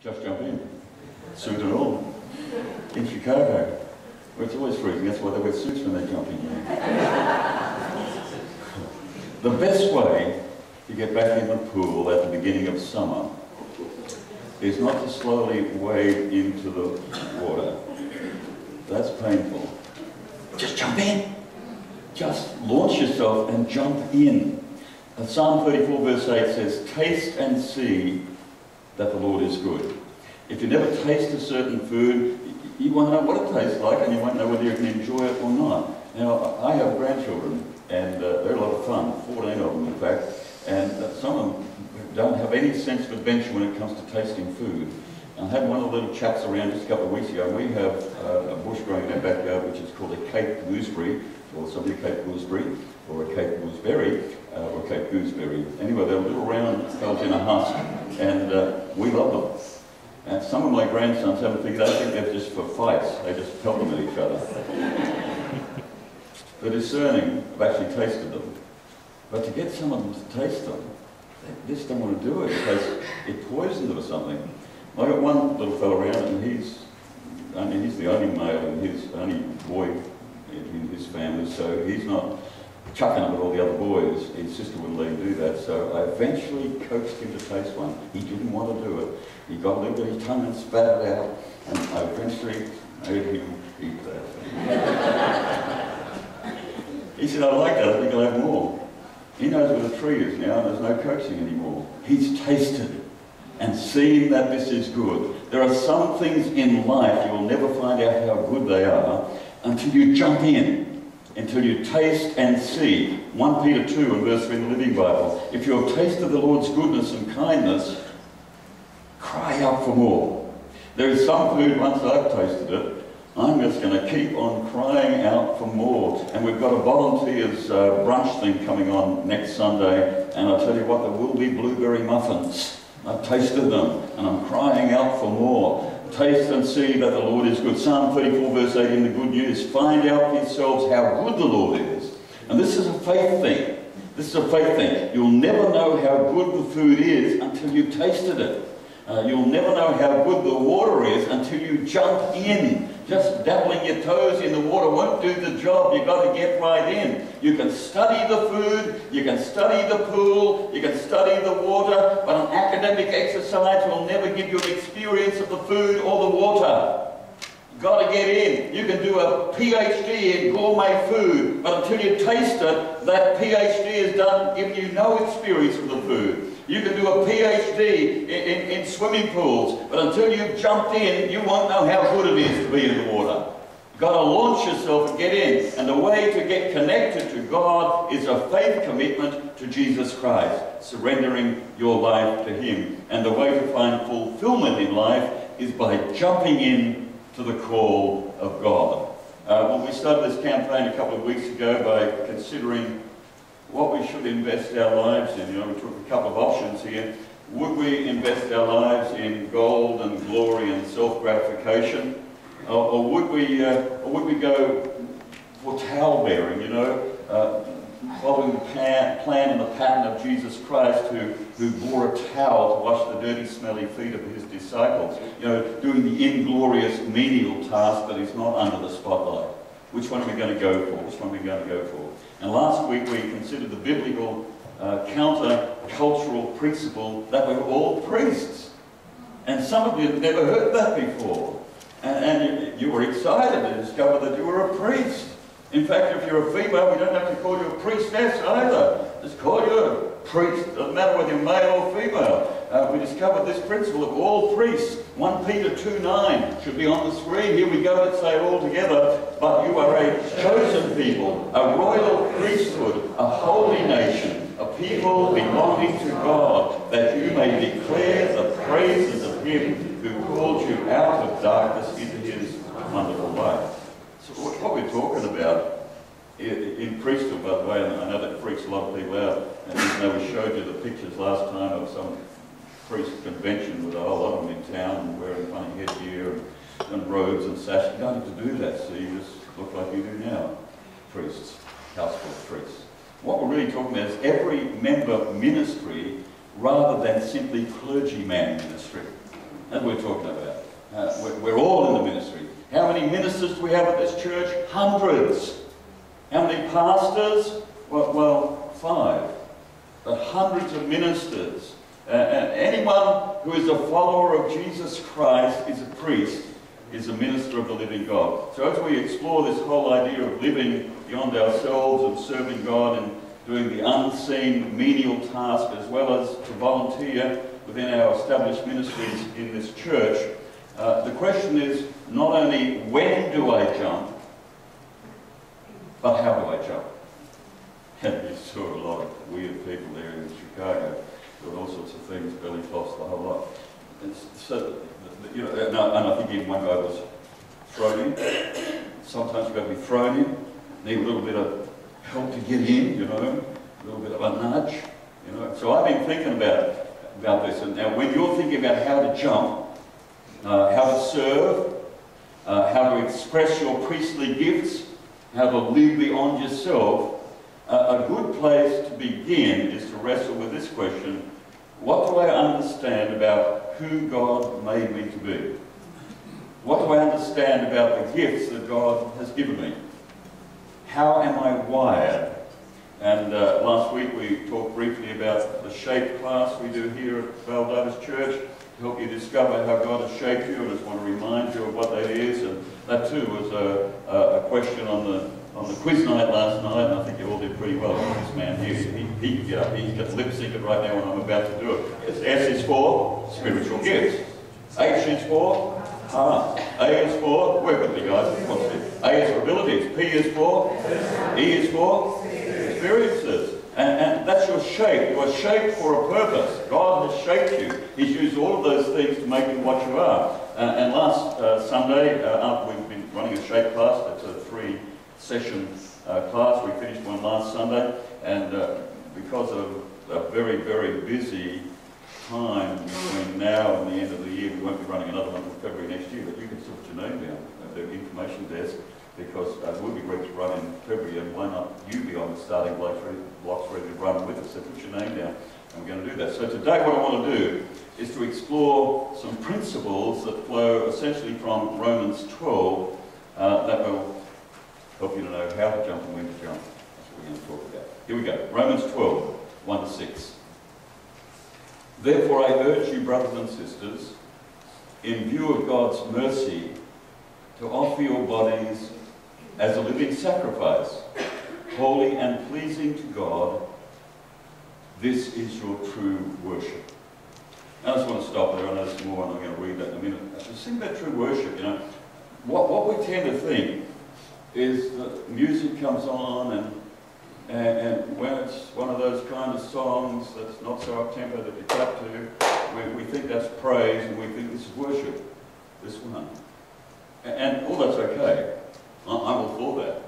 Just jump in. Suit and all. In Chicago, where it's always freezing. That's why they wear suits when they jump in. The best way to get back in the pool at the beginning of summer is not to slowly wade into the water. That's painful. Just jump in. Just launch yourself and jump in. Psalm 34 verse 8 says, "Taste and see that the Lord is good." If you never taste a certain food, you won't know what it tastes like, and you won't know whether you can enjoy it or not. Now, I have grandchildren, and they're a lot of fun, 14 of them in fact, and some of them don't have any sense of adventure when it comes to tasting food. And I had one of the little chaps around just a couple of weeks ago, and we have a bush growing in our backyard which is called a Cape gooseberry, or somebody Cape gooseberry, or a Cape gooseberry, or Cape gooseberry. Anyway, they're little round fellas in a husk, and we love them. And some of my grandsons haven't figured out, I think they're just for fights. They just pelt them at each other. The discerning have actually tasted them. But to get some of them to taste them, they just don't want to do it because it poisons them or something. I got one little fellow around, and he's the only male and he's the only boy in his family, so he's not chucking them with all the other boys. His sister wouldn't let him do that, so I eventually coaxed him to taste one. He didn't want to do it. He got a little bit of his tongue and spat it out, and I eventually made him eat that. He said, "I like that, I think I'll have more." He knows where the tree is now, and there's no coaxing anymore. He's tasted and seen that this is good. There are some things in life you will never find out how good they are until you jump in, until you taste and see. 1 Peter 2 and verse 3 in the Living Bible. If you have tasted the Lord's goodness and kindness, cry out for more. There is some food, once I've tasted it, I'm just going to keep on crying out for more. And we've got a volunteers brunch thing coming on next Sunday, and I'll tell you what, there will be blueberry muffins. I've tasted them, and I'm crying out for more. Taste and see that the Lord is good. Psalm 34 verse 8 in the Good News. Find out for yourselves how good the Lord is. And this is a faith thing. This is a faith thing. You'll never know how good the food is until you've tasted it. You'll never know how good the water is until you jump in. Just dabbling your toes in the water won't do the job. You've got to get right in. You can study the food, you can study the pool, you can study the water, but an academic exercise will never give you an experience of the food or the water. You've got to get in. You can do a PhD in gourmet food, but until you taste it, that PhD is done giving you no experience of the food. You can do a PhD in swimming pools, but until you've jumped in, you won't know how good it is to be in the water. You've got to launch yourself and get in. And the way to get connected to God is a faith commitment to Jesus Christ, surrendering your life to Him. And the way to find fulfillment in life is by jumping in to the call of God. Well, we started this campaign a couple of weeks ago by considering what we should invest our lives in. You know, we took a couple of options here. Would we invest our lives in gold and glory and self-gratification, or would we go for towel bearing? You know, following the plan and the pattern of Jesus Christ, who bore a towel to wash the dirty, smelly feet of His disciples. You know, doing the inglorious, menial task that is not under the spotlight. Which one are we going to go for? Which one are we going to go for? And last week we considered the biblical counter-cultural principle that we're all priests. And some of you have never heard that before. And you were excited to discover that you were a priest. In fact, if you're a female, we don't have to call you a priestess either. Just call you a priest. It doesn't matter whether you're male or female. We discovered this principle of all priests. 1 Peter 2:9 should be on the screen. Here we go. Let's say it all together. But you are a chosen people, a royal priesthood, a holy nation, a people belonging to God, that you may declare the praises of Him who called you out of darkness into His wonderful light. So what we're talking about in priesthood, by the way, and I know that freaks a lot of people out, and even though we showed you the pictures last time of some priest convention with a whole lot of them in town and wearing funny headgear and robes and sashes, you don't have to do that, so you just look like you do now, priests, household priests. What we're really talking about is every member ministry rather than simply clergyman ministry. That's what we're talking about. We're all in the ministry. How many ministers do we have at this church? Hundreds. How many pastors? Well, 5. But hundreds of ministers. And anyone who is a follower of Jesus Christ is a priest, is a minister of the living God. So as we explore this whole idea of living beyond ourselves and serving God and doing the unseen menial task, as well as to volunteer within our established ministries in this church, the question is not only when do I jump, but how do I jump? And you saw a lot of weird people there in Chicago doing all sorts of things, belly floss, the whole lot. And so, you know, and I think even one guy was thrown in. Sometimes you've got to be thrown in, need a little bit of help to get in, you know, a little bit of a nudge, you know. So I've been thinking about this, and now when you're thinking about how to jump, how to serve, how to express your priestly gifts, how to live beyond yourself, a good place to begin is to wrestle with this question: what do I understand about who God made me to be? What do I understand about the gifts that God has given me? How am I wired? And last week we talked briefly about the shape class we do here at Val Davis Church to help you discover how God has shaped you. I just want to remind you of what that is. And that too was a question on the quiz night last night, and I think you all did pretty well. This man here, he can get up, he's got lip synced right now when I'm about to do it. S is for spiritual gifts. H is for heart. A is for, work with me guys, what's it? A is for abilities. P is for, E is for experiences. And that's your shape. You are shaped for a purpose. God has shaped you. He's used all of those things to make you what you are. And last Sunday, after we've been running a shape class, that's a 3-session class. We finished one last Sunday, and because of a very, very busy time between now and the end of the year, we won't be running another one until February next year, but you can still put your name down at the information desk, because we'll be ready to run in February, and why not you be on the starting blocks ready to run with us. So put your name down, and we're going to do that. So today what I want to do is to explore some principles that flow essentially from Romans 12 that will help you to know how to jump and when to jump. That's what we're going to talk about. Here we go. Romans 12, 1-6. Therefore I urge you, brothers and sisters, in view of God's mercy, to offer your bodies as a living sacrifice, holy and pleasing to God. This is your true worship. Now I just want to stop there. I know there's more, and I'm going to read that in a minute. Just think about true worship, you know. What we tend to think is that music comes on, and when it's one of those kind of songs that's not so up-tempo that you clap to, we think that's praise, and we think this is worship, this one. And all that's okay. I'm all for that.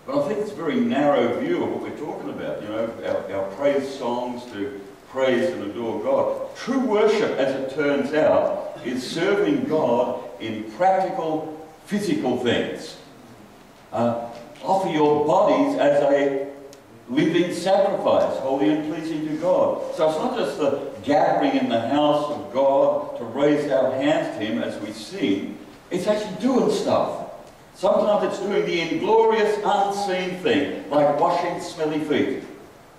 But I think it's a very narrow view of what we're talking about, you know, our praise songs to praise and adore God. True worship, as it turns out, is serving God in practical, physical things. Offer your bodies as a living sacrifice, holy and pleasing to God. So it's not just the gathering in the house of God to raise our hands to Him as we sing. It's actually doing stuff. Sometimes it's doing the inglorious, unseen thing, like washing smelly feet.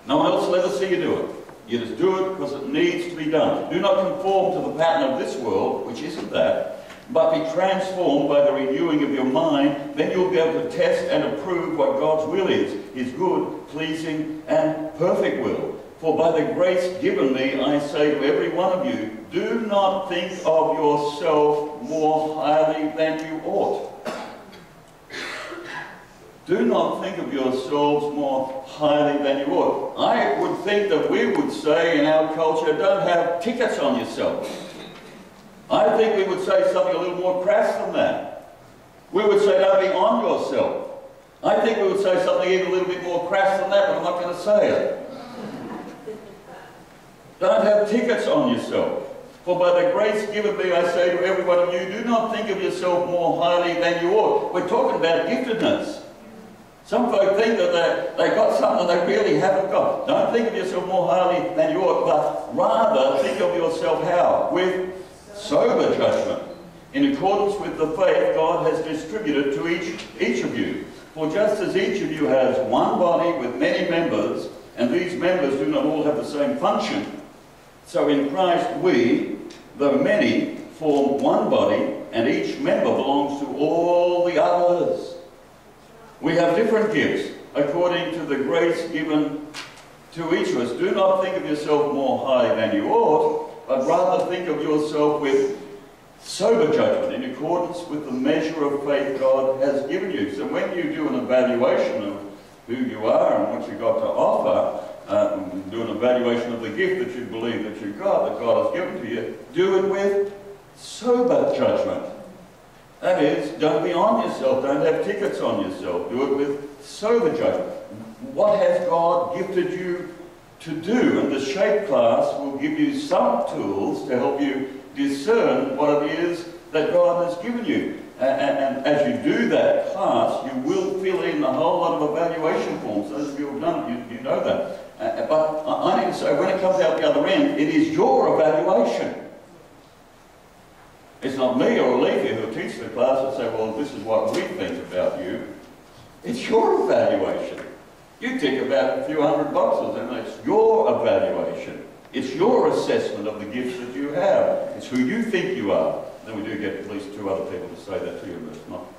No one else will ever see you do it. You just do it because it needs to be done. Do not conform to the pattern of this world, which isn't that, but be transformed by the renewing of your mind. Then you'll be able to test and approve what God's will is, His good, pleasing, and perfect will. For by the grace given me, I say to every one of you, do not think of yourself more highly than you ought. Do not think of yourselves more highly than you ought. I would think that we would say in our culture, don't have tickets on yourself. I think we would say something a little more crass than that. We would say, don't be on yourself. I think we would say something even a little bit more crass than that, but I'm not going to say it. Don't have tickets on yourself. For by the grace given me, I say to every one of you, do not think of yourself more highly than you ought. We're talking about giftedness. Some folk think that they got something they really haven't got. Don't think of yourself more highly than you ought, but rather think of yourself how? With sober with the faith God has distributed to each of you. For just as each of you has one body with many members, and these members do not all have the same function, so in Christ we, though many, form one body, and each member belongs to all the others. We have different gifts according to the grace given to each of us. Do not think of yourself more highly than you ought, but rather think of yourself with sober judgment in accordance with the measure of faith God has given you. So when you do an evaluation of who you are and what you've got to offer, do an evaluation of the gift that you believe that you've got, that God has given to you, do it with sober judgment. That is, don't be on yourself, don't have tickets on yourself, do it with sober judgment. What has God gifted you to do? And the shape class will give you some tools to help you discern what it is that God has given you. And as you do that class, you will fill in a whole lot of evaluation forms. Those of you who have done it, you know that. But I need to say, when it comes out the other end, it is your evaluation. It's not me or Alethea who teach the class and say, well, this is what we think about you. It's your evaluation. You tick about a few hundred boxes and it's your evaluation. It's your assessment of the gifts that you have. It's who you think you are. Then we do get at least two other people to say that to you, but it's not